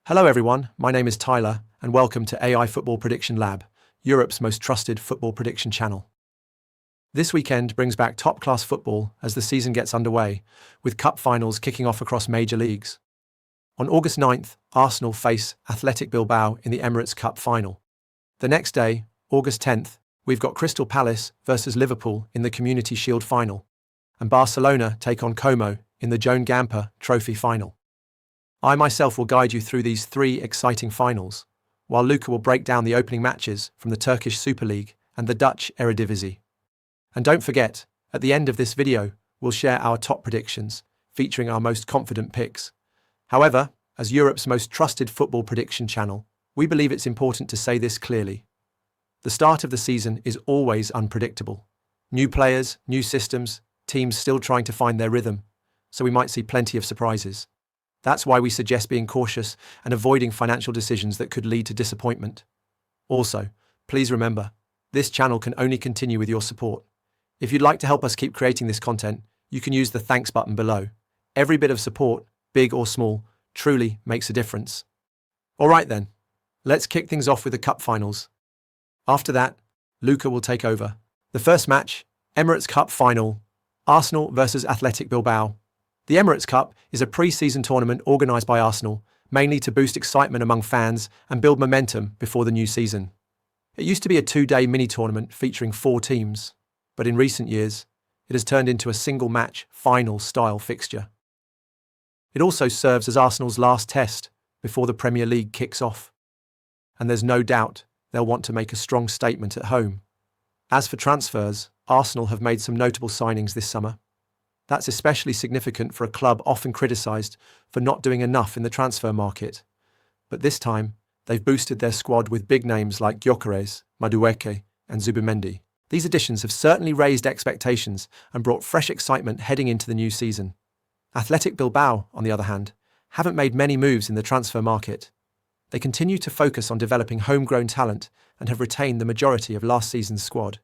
Hello everyone, my name is Tyler, and welcome to AI Football Prediction Lab, Europe's most trusted football prediction channel. This weekend brings back top-class football as the season gets underway, with cup finals kicking off across major leagues. On August 9th, Arsenal face Athletic Bilbao in the Emirates Cup final. The next day, August 10th, we've got Crystal Palace versus Liverpool in the Community Shield final, and Barcelona take on Como in the Joan Gamper Trophy final. I myself will guide you through these three exciting finals, while Luca will break down the opening matches from the Turkish Super League and the Dutch Eredivisie. And don't forget, at the end of this video, we'll share our top predictions, featuring our most confident picks. However, as Europe's most trusted football prediction channel, we believe it's important to say this clearly. The start of the season is always unpredictable. New players, new systems, teams still trying to find their rhythm, so we might see plenty of surprises. That's why we suggest being cautious and avoiding financial decisions that could lead to disappointment. Also, please remember, this channel can only continue with your support. If you'd like to help us keep creating this content, you can use the thanks button below. Every bit of support, big or small, truly makes a difference. Alright then, let's kick things off with the cup finals. After that, Luca will take over. The first match, Emirates Cup final, Arsenal versus Athletic Bilbao. The Emirates Cup is a pre-season tournament organised by Arsenal, mainly to boost excitement among fans and build momentum before the new season. It used to be a two-day mini-tournament featuring 4 teams, but in recent years, it has turned into a single-match, final-style fixture. It also serves as Arsenal's last test before the Premier League kicks off, and there's no doubt they'll want to make a strong statement at home. As for transfers, Arsenal have made some notable signings this summer. That's especially significant for a club often criticised for not doing enough in the transfer market. But this time, they've boosted their squad with big names like Gyökeres, Madueke, and Zubimendi. These additions have certainly raised expectations and brought fresh excitement heading into the new season. Athletic Bilbao, on the other hand, haven't made many moves in the transfer market. They continue to focus on developing homegrown talent and have retained the majority of last season's squad.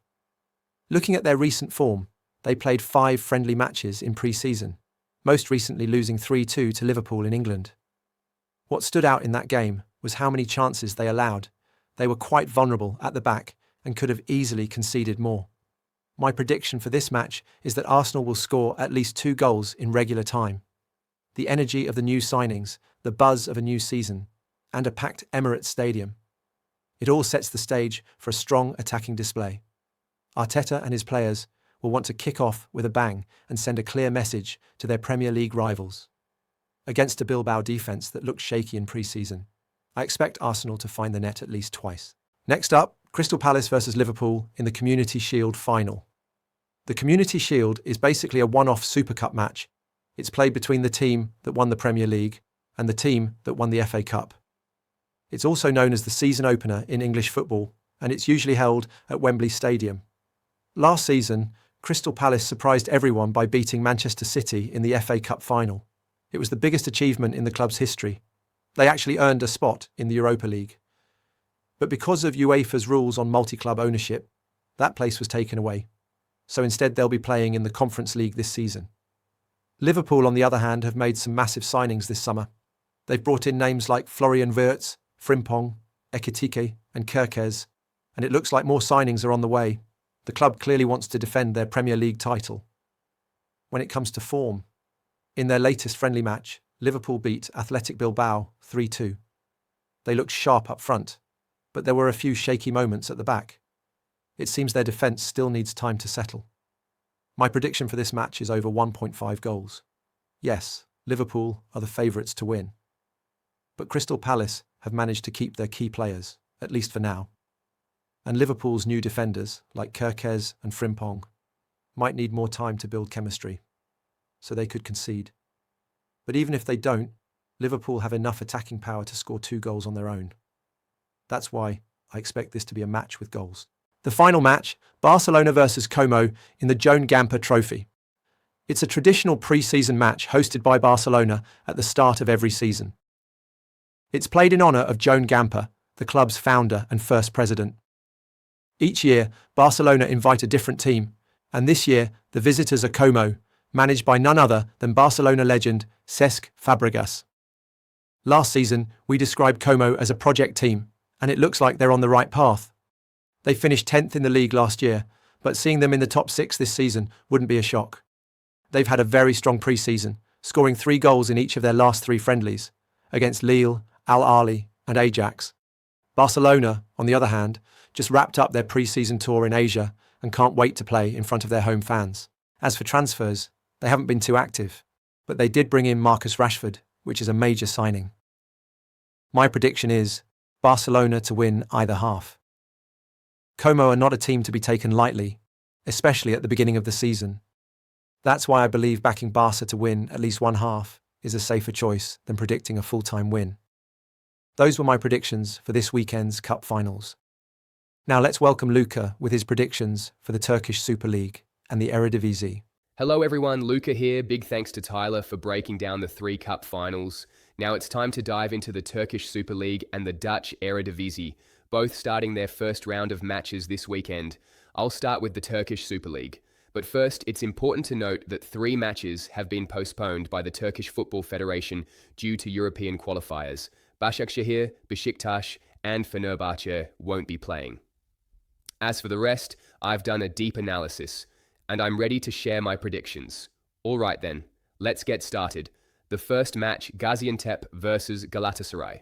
Looking at their recent form, they played 5 friendly matches in pre-season, most recently losing 3-2 to Liverpool in England. What stood out in that game was how many chances they allowed. They were quite vulnerable at the back and could have easily conceded more. My prediction for this match is that Arsenal will score at least 2 goals in regular time. The energy of the new signings, the buzz of a new season, and a packed Emirates Stadium. It all sets the stage for a strong attacking display. Arteta and his players will want to kick off with a bang and send a clear message to their Premier League rivals. Against a Bilbao defence that looked shaky in pre-season, I expect Arsenal to find the net at least twice. Next up, Crystal Palace versus Liverpool in the Community Shield final. The Community Shield is basically a one-off Super Cup match. It's played between the team that won the Premier League and the team that won the FA Cup. It's also known as the season opener in English football, and it's usually held at Wembley Stadium. Last season, Crystal Palace surprised everyone by beating Manchester City in the FA Cup final. It was the biggest achievement in the club's history. They actually earned a spot in the Europa League. But because of UEFA's rules on multi-club ownership, that place was taken away. So instead they'll be playing in the Conference League this season. Liverpool, on the other hand, have made some massive signings this summer. They've brought in names like Florian Wirtz, Frimpong, Ekitike and Gyökeres, and it looks like more signings are on the way. The club clearly wants to defend their Premier League title. When it comes to form, in their latest friendly match, Liverpool beat Athletic Bilbao 3-2. They looked sharp up front, but there were a few shaky moments at the back. It seems their defence still needs time to settle. My prediction for this match is over 1.5 goals. Yes, Liverpool are the favourites to win. But Crystal Palace have managed to keep their key players, at least for now. And Liverpool's new defenders, like Gyökeres and Frimpong, might need more time to build chemistry, so they could concede. But even if they don't, Liverpool have enough attacking power to score 2 goals on their own. That's why I expect this to be a match with goals. The final match, Barcelona versus Como in the Joan Gamper Trophy. It's a traditional pre-season match hosted by Barcelona at the start of every season. It's played in honour of Joan Gamper, the club's founder and first president. Each year, Barcelona invite a different team, and this year, the visitors are Como, managed by none other than Barcelona legend Cesc Fabregas. Last season, we described Como as a project team, and it looks like they're on the right path. They finished 10th in the league last year, but seeing them in the top 6 this season wouldn't be a shock. They've had a very strong pre-season, scoring 3 goals in each of their last 3 friendlies, against Lille, Al Ahly, and Ajax. Barcelona, on the other hand, just wrapped up their pre-season tour in Asia and can't wait to play in front of their home fans. As for transfers, they haven't been too active, but they did bring in Marcus Rashford, which is a major signing. My prediction is Barcelona to win either half. Como are not a team to be taken lightly, especially at the beginning of the season. That's why I believe backing Barca to win at least one half is a safer choice than predicting a full-time win. Those were my predictions for this weekend's Cup finals. Now let's welcome Luca with his predictions for the Turkish Super League and the Eredivisie. Hello everyone, Luca here. Big thanks to Tyler for breaking down the 3 Cup finals. Now it's time to dive into the Turkish Super League and the Dutch Eredivisie, both starting their first round of matches this weekend. I'll start with the Turkish Super League. But first, it's important to note that 3 matches have been postponed by the Turkish Football Federation due to European qualifiers. Başakşehir, Beşiktaş, and Fenerbahçe won't be playing. As for the rest, I've done a deep analysis, and I'm ready to share my predictions. Alright then, let's get started. The first match, Gaziantep versus Galatasaray.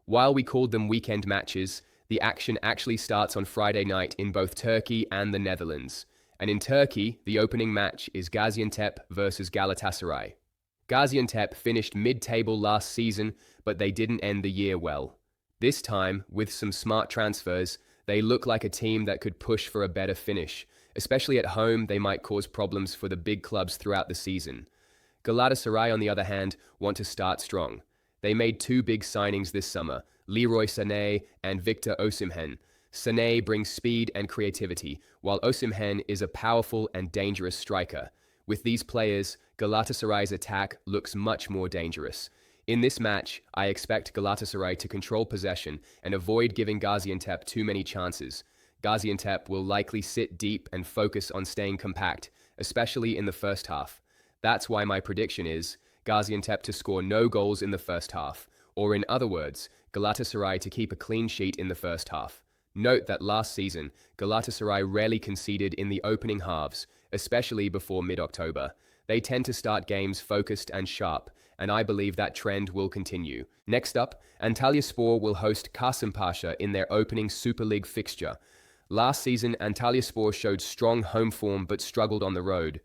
While we called them weekend matches, the action actually starts on Friday night in both Turkey and the Netherlands. And in Turkey, the opening match is Gaziantep versus Galatasaray. Gaziantep finished mid-table last season, but they didn't end the year well. This time, with some smart transfers, they look like a team that could push for a better finish. Especially at home, they might cause problems for the big clubs throughout the season. Galatasaray, on the other hand, want to start strong. They made 2 big signings this summer, Leroy Sané and Victor Osimhen. Sané brings speed and creativity, while Osimhen is a powerful and dangerous striker. With these players, Galatasaray's attack looks much more dangerous. In this match, I expect Galatasaray to control possession and avoid giving Gaziantep too many chances. Gaziantep will likely sit deep and focus on staying compact, especially in the first half. That's why my prediction is Gaziantep to score no goals in the first half, or in other words, Galatasaray to keep a clean sheet in the first half. Note that last season, Galatasaray rarely conceded in the opening halves, especially before mid-October. They tend to start games focused and sharp, and I believe that trend will continue. Next up, Antalyaspor will host Kasımpaşa in their opening Super League fixture. Last season, Antalyaspor showed strong home form but struggled on the road.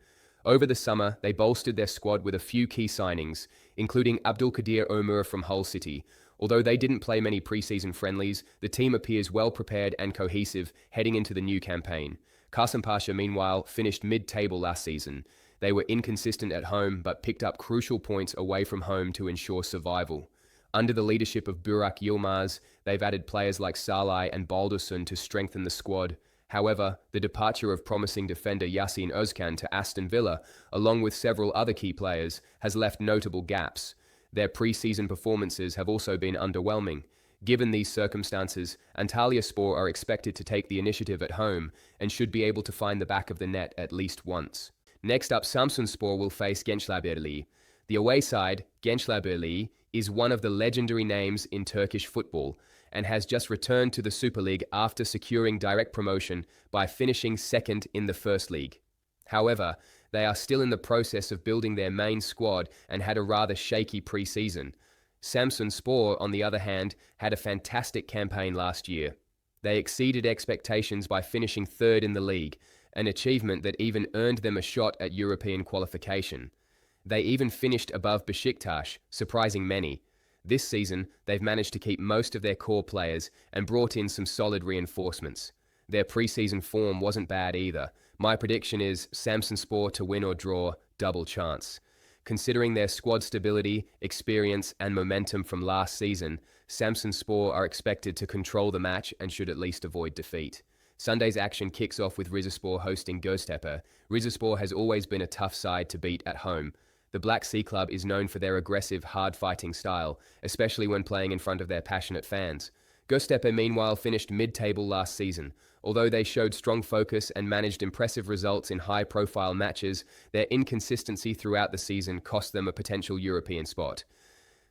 Over the summer, they bolstered their squad with a few key signings, including Abdülkadir Ömür from Hull City. Although they didn't play many preseason friendlies, the team appears well prepared and cohesive heading into the new campaign. Kasımpaşa, meanwhile, finished mid-table last season. They were inconsistent at home but picked up crucial points away from home to ensure survival. Under the leadership of Burak Yilmaz, they've added players like Salih and Baldursson to strengthen the squad. However, the departure of promising defender Yasin Özkan to Aston Villa, along with several other key players, has left notable gaps. Their pre-season performances have also been underwhelming. Given these circumstances, Antalyaspor are expected to take the initiative at home and should be able to find the back of the net at least once. Next up, Samsunspor will face Gençlerbirliği. The away side, Gençlerbirliği, is one of the legendary names in Turkish football and has just returned to the Super League after securing direct promotion by finishing second in the First League. However, they are still in the process of building their main squad and had a rather shaky pre-season. Samsunspor, on the other hand, had a fantastic campaign last year. They exceeded expectations by finishing third in the league, an achievement that even earned them a shot at European qualification. They even finished above Beşiktaş, surprising many. This season, they've managed to keep most of their core players and brought in some solid reinforcements. Their pre-season form wasn't bad either. My prediction is Samsunspor to win or draw, double chance. Considering their squad stability, experience, and momentum from last season, Samsunspor are expected to control the match and should at least avoid defeat. Sunday's action kicks off with Rizespor hosting Göztepe. Rizespor has always been a tough side to beat at home. The Black Sea Club is known for their aggressive, hard-fighting style, especially when playing in front of their passionate fans. Göztepe, meanwhile, finished mid-table last season. Although they showed strong focus and managed impressive results in high-profile matches, their inconsistency throughout the season cost them a potential European spot.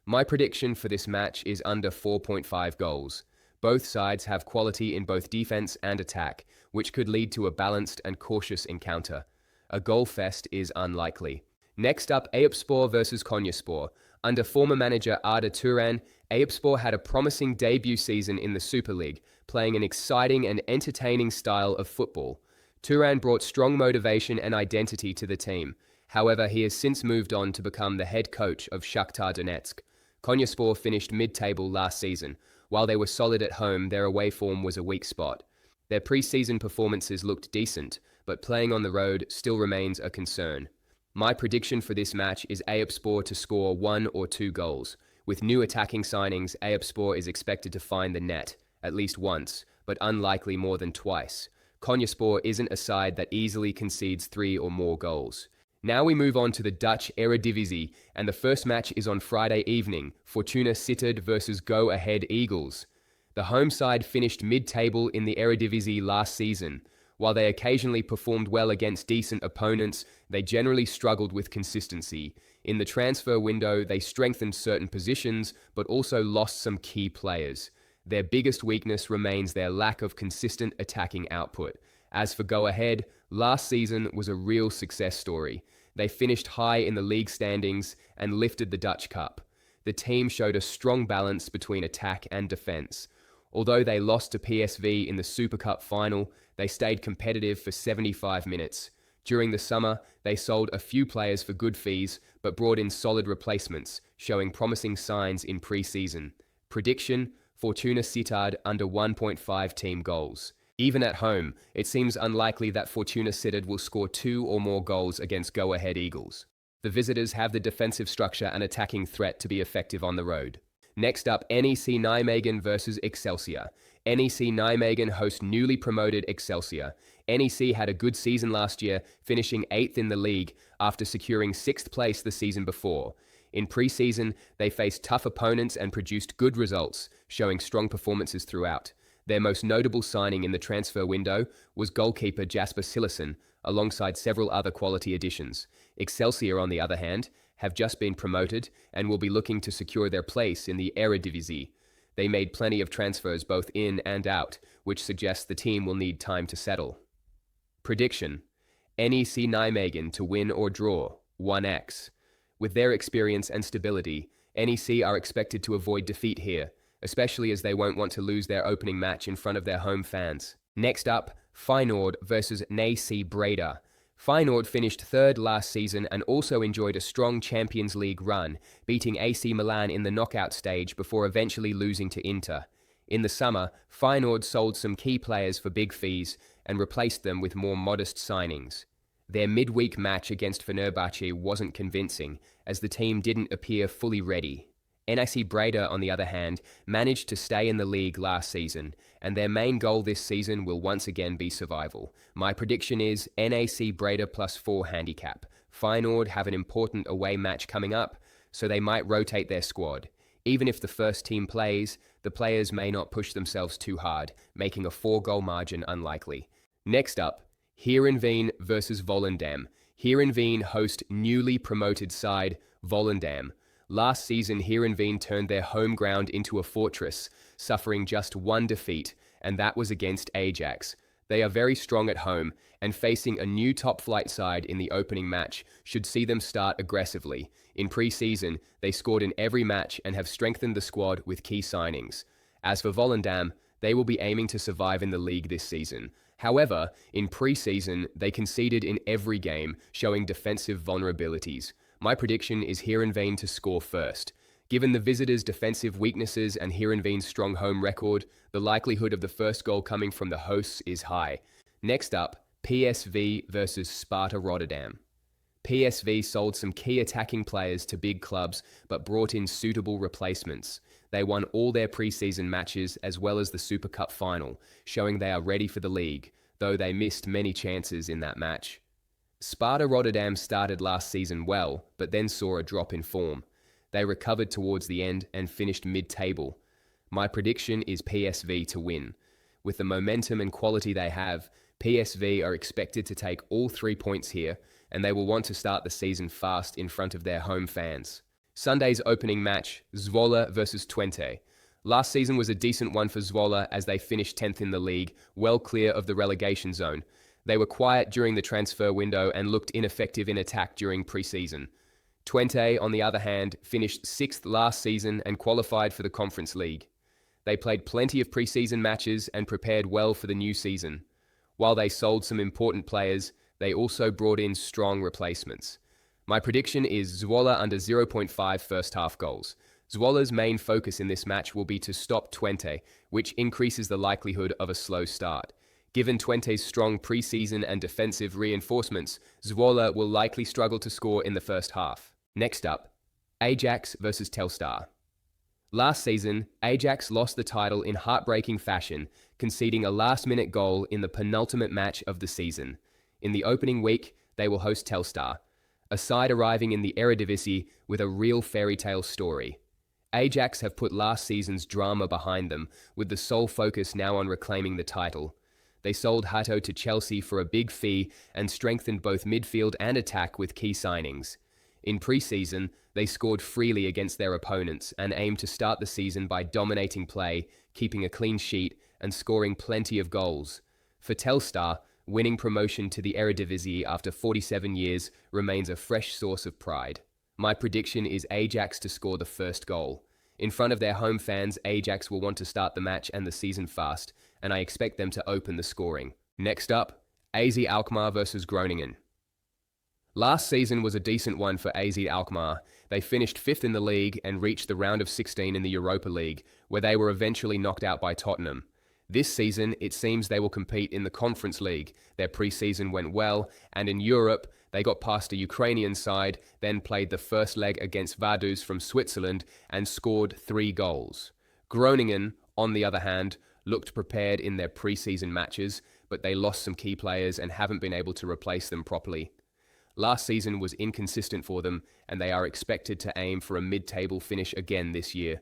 My prediction for this match is under 4.5 goals. Both sides have quality in both defense and attack, which could lead to a balanced and cautious encounter. A goal fest is unlikely. Next up, Eyüpspor versus Konyaspor. Under former manager Arda Turan, Eyüpspor had a promising debut season in the Super League, playing an exciting and entertaining style of football. Turan brought strong motivation and identity to the team. However, he has since moved on to become the head coach of Shakhtar Donetsk. Konyaspor finished mid-table last season. While they were solid at home, their away form was a weak spot. Their pre-season performances looked decent, but playing on the road still remains a concern. My prediction for this match is Eyüpspor to score 1 or 2 goals. With new attacking signings, Eyüpspor is expected to find the net, at least once, but unlikely more than twice. Konyaspor isn't a side that easily concedes 3 or more goals. Now we move on to the Dutch Eredivisie, and the first match is on Friday evening, Fortuna Sittard versus Go Ahead Eagles. The home side finished mid-table in the Eredivisie last season. While they occasionally performed well against decent opponents, they generally struggled with consistency. In the transfer window, they strengthened certain positions, but also lost some key players. Their biggest weakness remains their lack of consistent attacking output. As for Go Ahead, last season was a real success story. They finished high in the league standings and lifted the Dutch Cup. The team showed a strong balance between attack and defense. Although they lost to PSV in the Super Cup final, they stayed competitive for 75 minutes. During the summer, they sold a few players for good fees, but brought in solid replacements, showing promising signs in pre-season. Prediction: Fortuna Sittard under 1.5 team goals. Even at home, it seems unlikely that Fortuna Sittard will score 2 or more goals against Go Ahead Eagles. The visitors have the defensive structure and attacking threat to be effective on the road. Next up, NEC Nijmegen versus Excelsior. NEC Nijmegen host newly promoted Excelsior. NEC had a good season last year, finishing 8th in the league after securing 6th place the season before. In pre-season, they faced tough opponents and produced good results, showing strong performances throughout. Their most notable signing in the transfer window was goalkeeper Jasper Cillessen, alongside several other quality additions. Excelsior, on the other hand, have just been promoted and will be looking to secure their place in the Eredivisie. They made plenty of transfers both in and out, which suggests the team will need time to settle. Prediction: NEC Nijmegen to win or draw, 1x. With their experience and stability, NEC are expected to avoid defeat here, especially as they won't want to lose their opening match in front of their home fans. Next up, Feyenoord versus NEC Breda. Feyenoord finished 3rd last season and also enjoyed a strong Champions League run, beating AC Milan in the knockout stage before eventually losing to Inter. In the summer, Feyenoord sold some key players for big fees and replaced them with more modest signings. Their midweek match against Fenerbahce wasn't convincing, as the team didn't appear fully ready. NEC Breda, on the other hand, managed to stay in the league last season, and their main goal this season will once again be survival. My prediction is NEC Breda +4 handicap. Feyenoord have an important away match coming up, so they might rotate their squad. Even if the first team plays, the players may not push themselves too hard, making a 4-goal margin unlikely. Next up, Heerenveen versus Volendam. Heerenveen host newly promoted side Volendam. Last season, Heerenveen turned their home ground into a fortress, suffering just 1 defeat, and that was against Ajax. They are very strong at home, and facing a new top-flight side in the opening match should see them start aggressively. In pre-season, they scored in every match and have strengthened the squad with key signings. As for Volendam, they will be aiming to survive in the league this season. However, in pre-season, they conceded in every game, showing defensive vulnerabilities. My prediction is Heerenveen to score first. Given the visitors' defensive weaknesses and Heerenveen's strong home record, the likelihood of the first goal coming from the hosts is high. Next up, PSV versus Sparta Rotterdam. PSV sold some key attacking players to big clubs, but brought in suitable replacements. They won all their pre-season matches as well as the Super Cup final, showing they are ready for the league, though they missed many chances in that match. Sparta Rotterdam started last season well, but then saw a drop in form. They recovered towards the end and finished mid-table. My prediction is PSV to win. With the momentum and quality they have, PSV are expected to take all 3 points here, and they will want to start the season fast in front of their home fans. Sunday's opening match, Zwolle versus Twente. Last season was a decent one for Zwolle as they finished 10th in the league, well clear of the relegation zone. They were quiet during the transfer window and looked ineffective in attack during pre-season. Twente, on the other hand, finished 6th last season and qualified for the Conference League. They played plenty of pre-season matches and prepared well for the new season. While they sold some important players, they also brought in strong replacements. My prediction is Zwolle under 0.5 first-half goals. Zwolle's main focus in this match will be to stop Twente, which increases the likelihood of a slow start. Given Twente's strong pre-season and defensive reinforcements, Zwolle will likely struggle to score in the first half. Next up, Ajax versus Telstar. Last season, Ajax lost the title in heartbreaking fashion, conceding a last-minute goal in the penultimate match of the season. In the opening week, they will host Telstar, a side arriving in the Eredivisie with a real fairy tale story. Ajax have put last season's drama behind them, with the sole focus now on reclaiming the title. They sold Hato to Chelsea for a big fee and strengthened both midfield and attack with key signings. In pre-season, they scored freely against their opponents and aimed to start the season by dominating play, keeping a clean sheet, and scoring plenty of goals. For Telstar, winning promotion to the Eredivisie after 47 years remains a fresh source of pride. My prediction is Ajax to score the first goal. In front of their home fans, Ajax will want to start the match and the season fast, and I expect them to open the scoring. Next up, AZ Alkmaar versus Groningen. Last season was a decent one for AZ Alkmaar. They finished 5th in the league and reached the round of 16 in the Europa League, where they were eventually knocked out by Tottenham. This season, it seems they will compete in the Conference League. Their pre-season went well, and in Europe, they got past a Ukrainian side, then played the first leg against Vaduz from Switzerland and scored 3 goals. Groningen, on the other hand, looked prepared in their pre-season matches, but they lost some key players and haven't been able to replace them properly. Last season was inconsistent for them, and they are expected to aim for a mid-table finish again this year.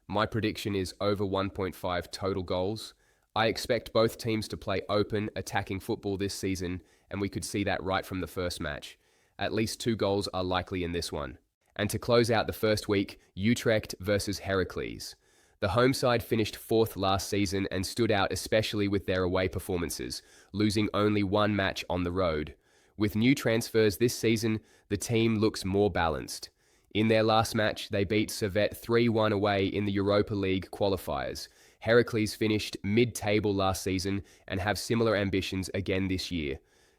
My prediction is over 1.5 total goals. I expect both teams to play open, attacking football this season, and we could see that right from the first match. At least 2 goals are likely in this one. And to close out the first week, Utrecht versus Heracles. The home side finished 4th last season and stood out especially with their away performances, losing only 1 match on the road. With new transfers this season, the team looks more balanced. In their last match, they beat Servette 3-1 away in the Europa League qualifiers. Heracles finished mid-table last season and have similar ambitions again this year.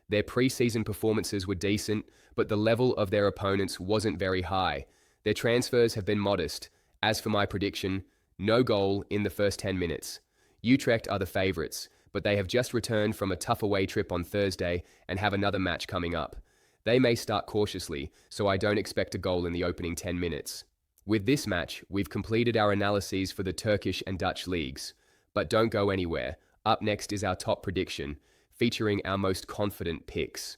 Their pre-season performances were decent, but the level of their opponents wasn't very high. Their transfers have been modest. As for my prediction, no goal in the first 10 minutes. Utrecht are the favourites, but they have just returned from a tough away trip on Thursday and have another match coming up. They may start cautiously, so I don't expect a goal in the opening 10 minutes. With this match, we've completed our analyses for the Turkish and Dutch leagues. But don't go anywhere. Up next is our top prediction, featuring our most confident picks.